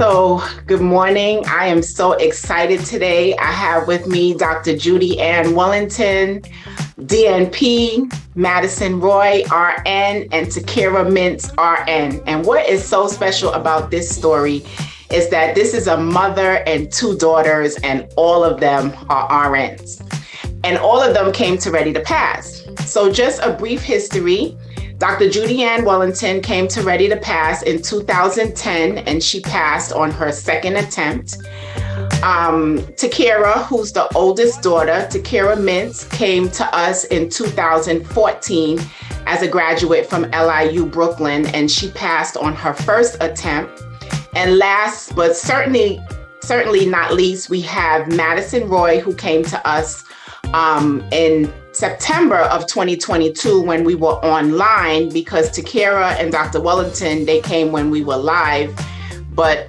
So, good morning. I am so excited today. I have with me Dr. Judy Ann Wellington, DNP, Madison Roy, RN, and Takira Mintz, RN. And what is so special about this story is that this is a mother and two daughters, and all of them are RNs. And all of them came to Ready to Pass. So just a brief history. Dr. Judy Ann Wellington came to Ready to Pass in 2010, and she passed on her second attempt. Takira, who's the oldest daughter, Takira Mintz, came to us in 2014 as a graduate from LIU Brooklyn, and she passed on her first attempt. And last, but certainly not least, we have Madison Roy, who came to us in September of 2022 when we were online, because Takira and Dr. Wellington, they came when we were live, but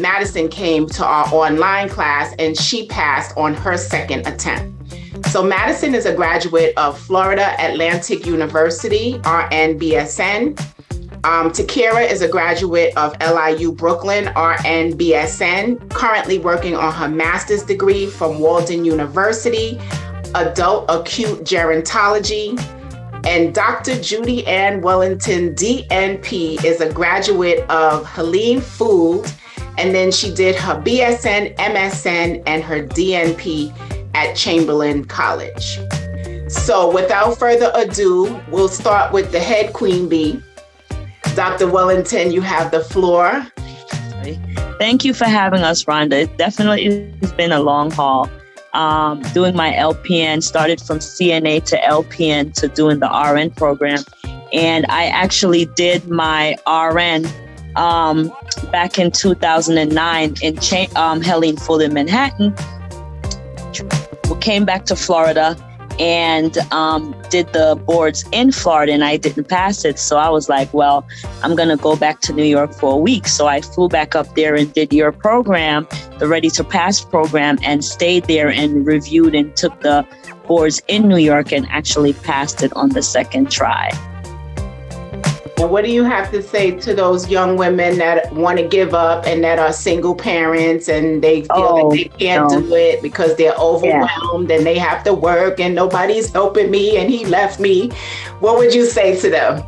Madison came to our online class and she passed on her second attempt. So Madison is a graduate of Florida Atlantic University, RN BSN. Takira is a graduate of LIU Brooklyn, RN BSN, currently working on her master's degree from Walden University, Adult Acute Gerontology. And Dr. Judy Ann Wellington, DNP, is a graduate of Helene Food, and then she did her BSN, MSN, and her DNP at Chamberlain College. So without further ado, we'll start with the head queen bee. Dr. Wellington, you have the floor. Thank you for having us, Rhonda. It definitely has been a long haul. Doing my LPN, started from CNA to LPN to doing the RN program. And I actually did my RN back in 2009 in Helene Food in Manhattan. Came back to Florida and did the boards in Florida, and I didn't pass it. So I was like, well, I'm going to go back to New York for a week. So I flew back up there and did your program, the Ready to Pass program, and stayed there and reviewed and took the boards in New York and actually passed it on the second try. And what do you have to say to those young women that want to give up and that are single parents and they feel that they can't do it because they're overwhelmed and they have to work and nobody's helping me and he left me? What would you say to them?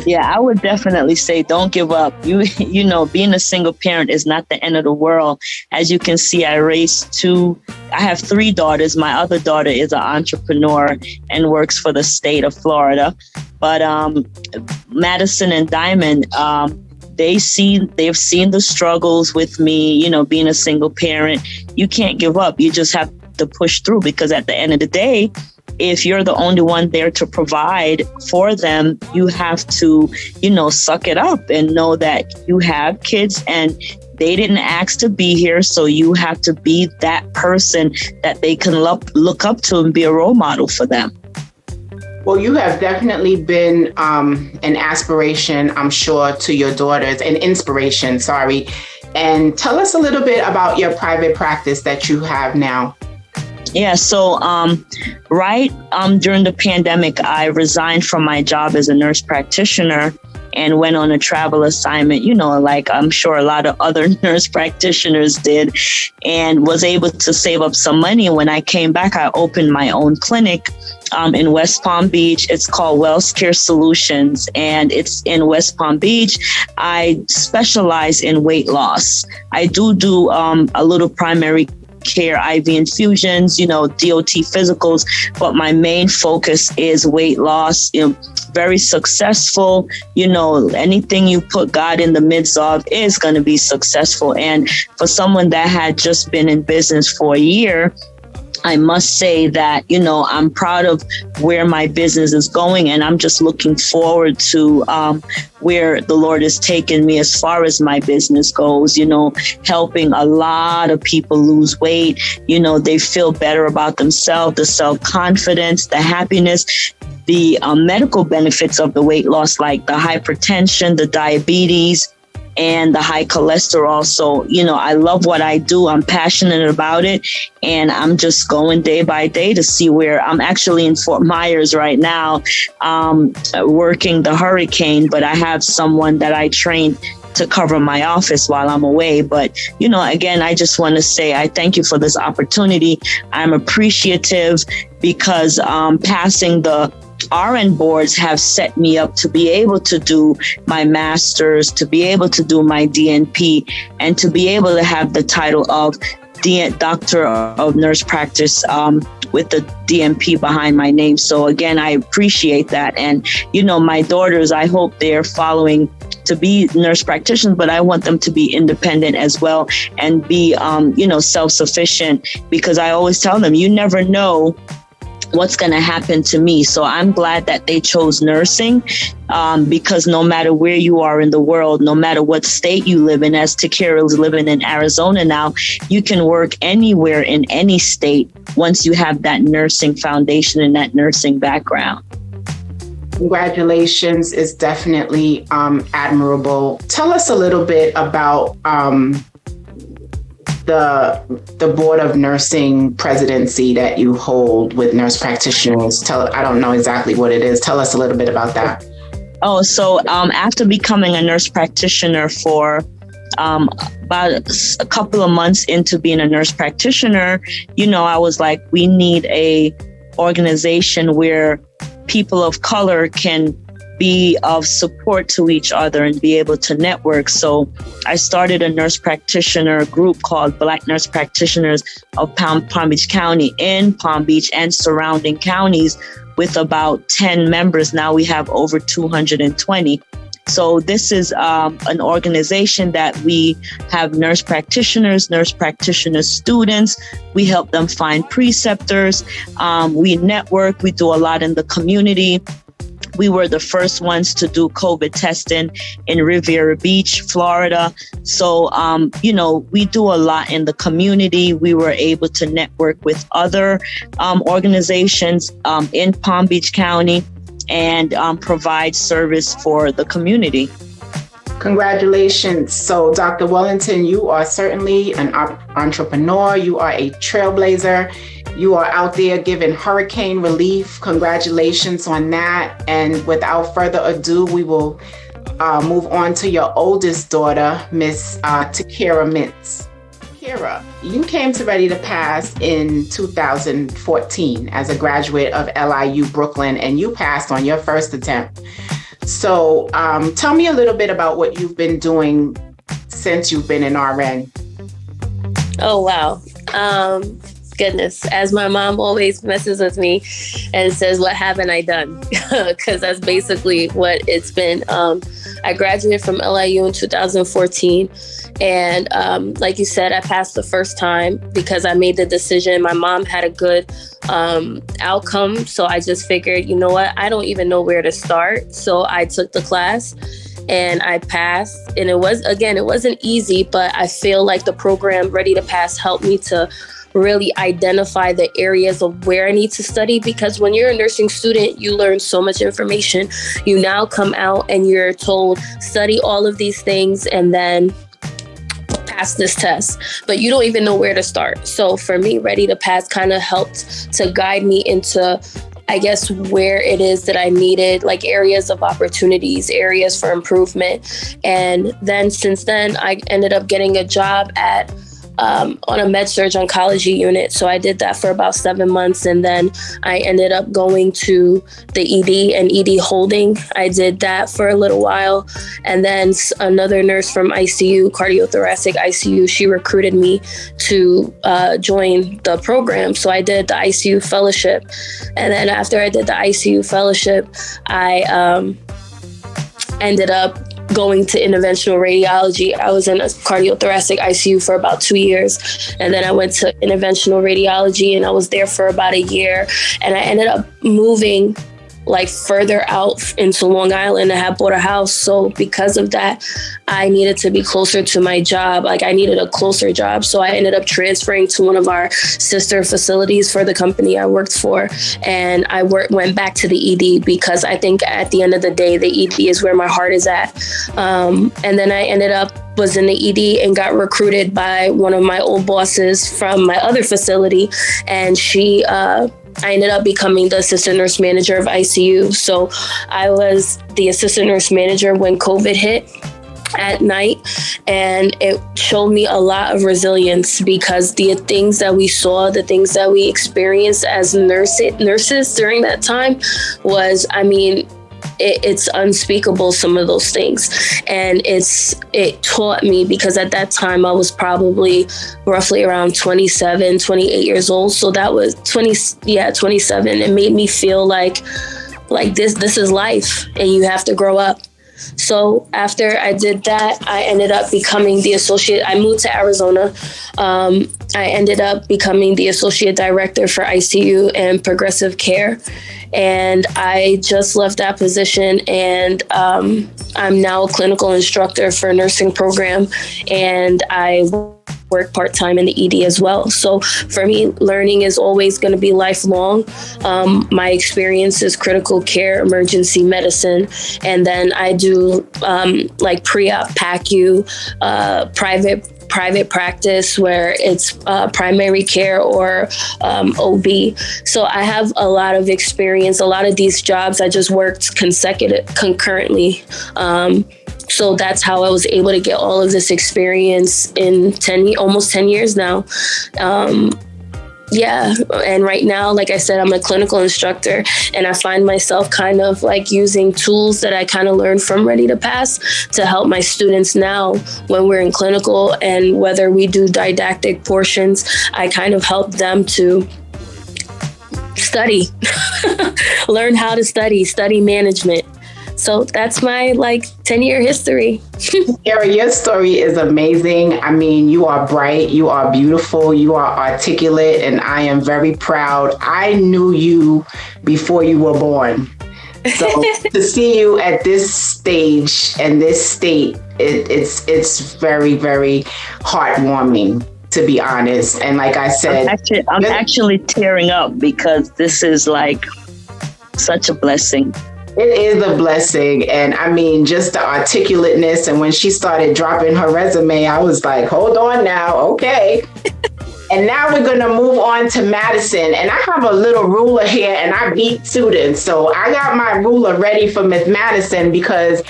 Yeah, I would definitely say don't give up. You know, being a single parent is not the end of the world. As you can see, I have three daughters. My other daughter is an entrepreneur and works for the state of Florida. But Madison and Diamond, they've seen the struggles with me, you know, being a single parent. You can't give up. You just have to push through, because at the end of the day, if you're the only one there to provide for them, you have to, you know, suck it up and know that you have kids and they didn't ask to be here. So you have to be that person that they can look up to and be a role model for them. Well, you have definitely been an aspiration, I'm sure, to your daughters, an inspiration, sorry. And tell us a little bit about your private practice that you have now. Yeah, so during the pandemic, I resigned from my job as a nurse practitioner and went on a travel assignment, you know, like I'm sure a lot of other nurse practitioners did, and was able to save up some money. When I came back, I opened my own clinic in West Palm Beach. It's called Wells Care Solutions, and it's in West Palm Beach. I specialize in weight loss. I do a little primary care, IV infusions, you know, DOT physicals, but my main focus is weight loss. You know, very successful. You know, anything you put God in the midst of is going to be successful. And for someone that had just been in business for a year, I must say that, you know, I'm proud of where my business is going, and I'm just looking forward to where the Lord has taken me as far as my business goes, you know, helping a lot of people lose weight. You know, they feel better about themselves, the self-confidence, the happiness, the medical benefits of the weight loss, like the hypertension, the diabetes, and the high cholesterol. So, you know, I love what I do. I'm passionate about it. And I'm just going day by day to see where I'm actually in Fort Myers right now, working the hurricane. But I have someone that I trained to cover my office while I'm away. But, again, I just want to say I thank you for this opportunity. I'm appreciative because passing the RN boards have set me up to be able to do my master's, to be able to do my DNP, and to be able to have the title of Doctor of Nurse Practice with the DNP behind my name. So again, I appreciate that. And, my daughters, I hope they're following to be nurse practitioners, but I want them to be independent as well and be, self-sufficient, because I always tell them, you never know what's going to happen to me. So I'm glad that they chose nursing, because no matter where you are in the world, no matter what state you live in, as Takira is living in Arizona now, you can work anywhere in any state once you have that nursing foundation and that nursing background. Congratulations is definitely admirable. Tell us a little bit about the Board of Nursing presidency that you hold with nurse practitioners. I don't know exactly what it is. Tell us a little bit about that. Oh, so after becoming a nurse practitioner for about a couple of months into being a nurse practitioner, I was like, we need a organization where people of color can be of support to each other and be able to network. So I started a nurse practitioner group called Black Nurse Practitioners of Palm Beach County in Palm Beach and surrounding counties, with about 10 members. Now we have over 220. So this is an organization that we have nurse practitioner students. We help them find preceptors. We network. We do a lot in the community. We were the first ones to do COVID testing in Riviera Beach, Florida. So, we do a lot in the community. We were able to network with other organizations in Palm Beach County and provide service for the community. Congratulations. So, Dr. Wellington, you are certainly an entrepreneur. You are a trailblazer. You are out there giving hurricane relief. Congratulations on that. And without further ado, we will move on to your oldest daughter, Miss Takira Mintz. Takira, you came to Ready to Pass in 2014 as a graduate of LIU Brooklyn, and you passed on your first attempt. So tell me a little bit about what you've been doing since you've been in RN. Oh, wow. Goodness, as my mom always messes with me and says, what haven't I done? Because that's basically what it's been. I graduated from LIU in 2014. And like you said, I passed the first time because I made the decision. My mom had a good outcome. So I just figured, you know what? I don't even know where to start. So I took the class and I passed. And it wasn't easy, but I feel like the program Ready to Pass helped me to really identify the areas of where I need to study, because when you're a nursing student, you learn so much information. You now come out and you're told, study all of these things and then pass this test, but you don't even know where to start. So for me, Ready to Pass kind of helped to guide me into, I guess, where it is that I needed, like areas of opportunities, areas for improvement. And then since then, I ended up getting a job at on a med-surg oncology unit. So I did that for about 7 months. And then I ended up going to the ED and ED holding. I did that for a little while. And then another nurse from ICU, cardiothoracic ICU, she recruited me to join the program. So I did the ICU fellowship. And then after I did the ICU fellowship, I ended up going to interventional radiology. I was in a cardiothoracic ICU for about 2 years. And then I went to interventional radiology and I was there for about a year. And I ended up moving like further out into Long Island. I had bought a house. So because of that, I needed to be closer to my job. Like I needed a closer job. So I ended up transferring to one of our sister facilities for the company I worked for. And I went back to the ED because I think at the end of the day, the ED is where my heart is at. And then I was in the ED and got recruited by one of my old bosses from my other facility. And I ended up becoming the assistant nurse manager of ICU. So I was the assistant nurse manager when COVID hit. at night, and it showed me a lot of resilience, because the things that we saw, the things that we experienced as nurses during that time was, I mean, it's unspeakable, some of those things. And it taught me, because at that time I was probably roughly around 27, 28 years old. So that was 27. It made me feel like this is life and you have to grow up. So after I did that, I ended up becoming the associate. I moved to Arizona. I ended up becoming the associate director for ICU and progressive care. And I just left that position, and I'm now a clinical instructor for a nursing program, and I work part-time in the ED as well. So for me, learning is always going to be lifelong. My experience is critical care, emergency medicine, and then I do like pre-op PACU, private practice where it's primary care or OB. So I have a lot of experience. A lot of these jobs I just worked concurrently. So that's how I was able to get all of this experience in almost 10 years now. Yeah. And right now, like I said, I'm a clinical instructor, and I find myself kind of like using tools that I kind of learned from Ready to Pass to help my students now when we're in clinical, and whether we do didactic portions, I kind of help them to study, learn how to study management. So that's my 10-year history. Kara, your story is amazing. I mean, you are bright, you are beautiful, you are articulate, and I am very proud. I knew you before you were born. So to see you at this stage and this state, it's very, very heartwarming, to be honest. And like I said, I'm actually tearing up, because this is like such a blessing. It is a blessing. And I mean, just the articulateness. And when she started dropping her resume, I was like, hold on now. Okay. And now we're going to move on to Madison. And I have a little ruler here, and I beat students. So I got my ruler ready for Miss Madison, because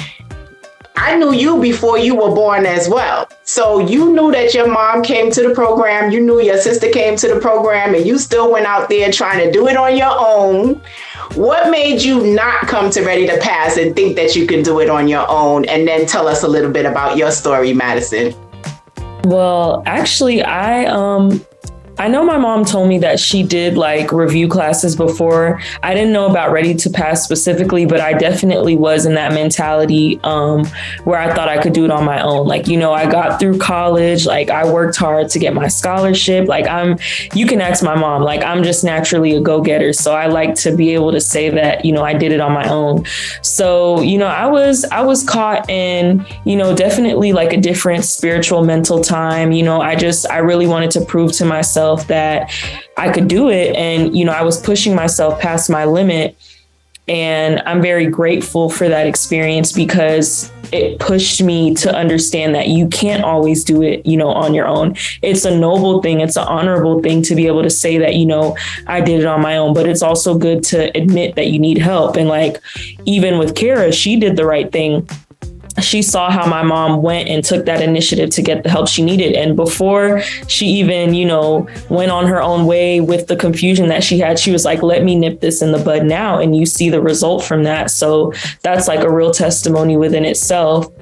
I knew you before you were born as well. So you knew that your mom came to the program. You knew your sister came to the program, and you still went out there trying to do it on your own. What made you not come to Ready to Pass and think that you could do it on your own? And then tell us a little bit about your story, Madison. Well, actually, I know my mom told me that she did review classes before. I didn't know about Ready to Pass specifically, but I definitely was in that mentality where I thought I could do it on my own. I got through college, I worked hard to get my scholarship. You can ask my mom, I'm just naturally a go-getter. So I like to be able to say that, I did it on my own. So, I was caught in, definitely a different spiritual mental time. I really wanted to prove to myself that I could do it. And, I was pushing myself past my limit. And I'm very grateful for that experience, because it pushed me to understand that you can't always do it, on your own. It's a noble thing. It's an honorable thing to be able to say that, I did it on my own, but it's also good to admit that you need help. And even with Kara, she did the right thing. She saw how my mom went and took that initiative to get the help she needed. And before she even, went on her own way with the confusion that she had, she was like, let me nip this in the bud now. And you see the result from that. So that's a real testimony within itself.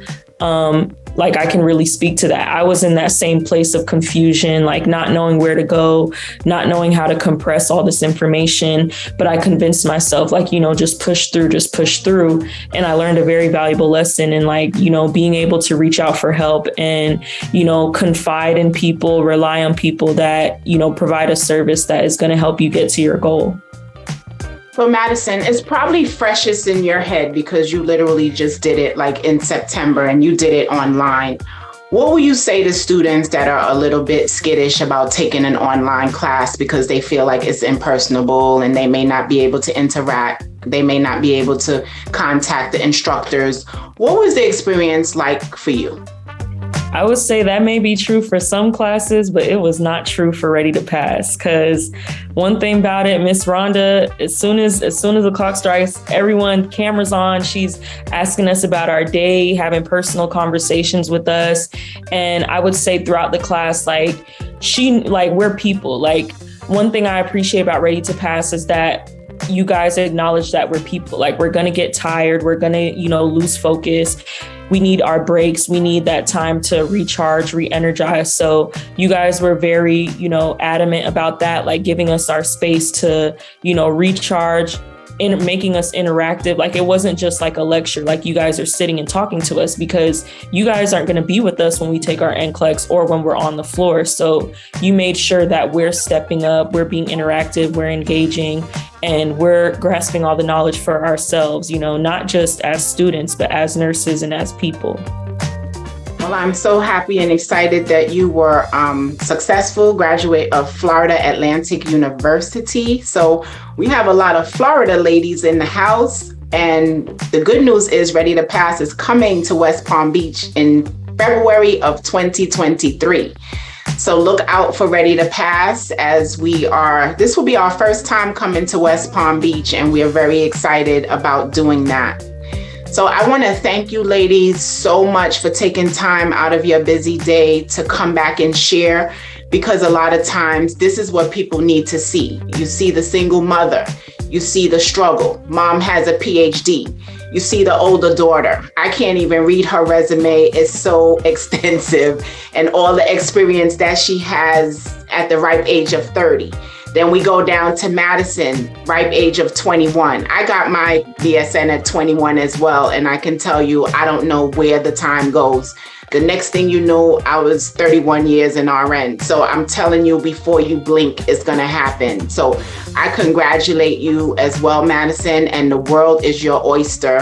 I can really speak to that. I was in that same place of confusion, not knowing where to go, not knowing how to compress all this information. But I convinced myself, just push through. And I learned a very valuable lesson in being able to reach out for help and, confide in people, rely on people that, provide a service that is going to help you get to your goal. So Madison, it's probably freshest in your head because you literally just did it in September and you did it online. What will you say to students that are a little bit skittish about taking an online class because they feel like it's impersonable and they may not be able to interact? They may not be able to contact the instructors. What was the experience like for you? I would say that may be true for some classes, but it was not true for Ready to Pass. Because one thing about it, Miss Rhonda, as soon as the clock strikes, everyone, cameras on, she's asking us about our day, having personal conversations with us. And I would say throughout the class, like we're people. Like, one thing I appreciate about Ready to Pass is that you guys acknowledge that we're people. Like, we're going to get tired. We're going to, lose focus. We need our breaks. We need that time to recharge, re-energize. So you guys were very, adamant about that, like giving us our space to, recharge, in making us interactive. Like, it wasn't just like a lecture, like you guys are sitting and talking to us, because you guys aren't going to be with us when we take our NCLEX or when we're on the floor. So you made sure that we're stepping up, we're being interactive, we're engaging, and we're grasping all the knowledge for ourselves, not just as students, but as nurses and as people. Well, I'm so happy and excited that you were successful graduate of Florida Atlantic University. So we have a lot of Florida ladies in the house. And the good news is Ready to Pass is coming to West Palm Beach in February of 2023. So look out for Ready to Pass, as this will be our first time coming to West Palm Beach, and we are very excited about doing that. So I want to thank you ladies so much for taking time out of your busy day to come back and share, because a lot of times this is what people need to see. You see the single mother, you see the struggle. Mom has a PhD. You see the older daughter. I can't even read her resume. It's so extensive, and all the experience that she has at the ripe age of 30. Then we go down to Madison, ripe age of 21. I got my BSN at 21 as well. And I can tell you, I don't know where the time goes. The next thing you know, I was 31 years in RN. So I'm telling you, before you blink, it's going to happen. So I congratulate you as well, Madison, and the world is your oyster.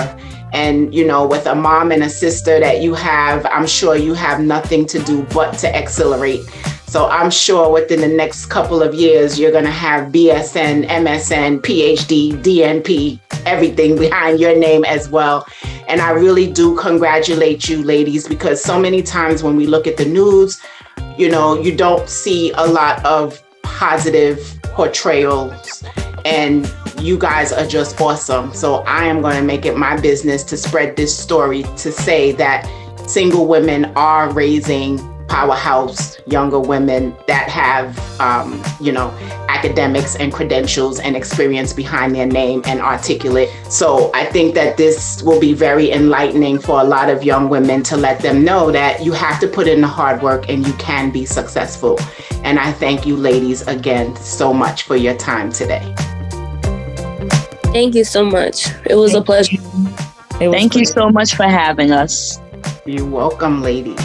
And, with a mom and a sister that you have, I'm sure you have nothing to do but to accelerate. So I'm sure within the next couple of years, you're going to have BSN, MSN, PhD, DNP, everything behind your name as well. And I really do congratulate you, ladies, because so many times when we look at the news, you don't see a lot of positive portrayals, and you guys are just awesome. So I am going to make it my business to spread this story, to say that single women are raising powerhouse younger women that have, academics and credentials and experience behind their name and articulate. So I think that this will be very enlightening for a lot of young women, to let them know that you have to put in the hard work and you can be successful. And I thank you ladies again so much for your time today. Thank you so much. It was a pleasure. Thank you so much for having us. You're welcome, ladies.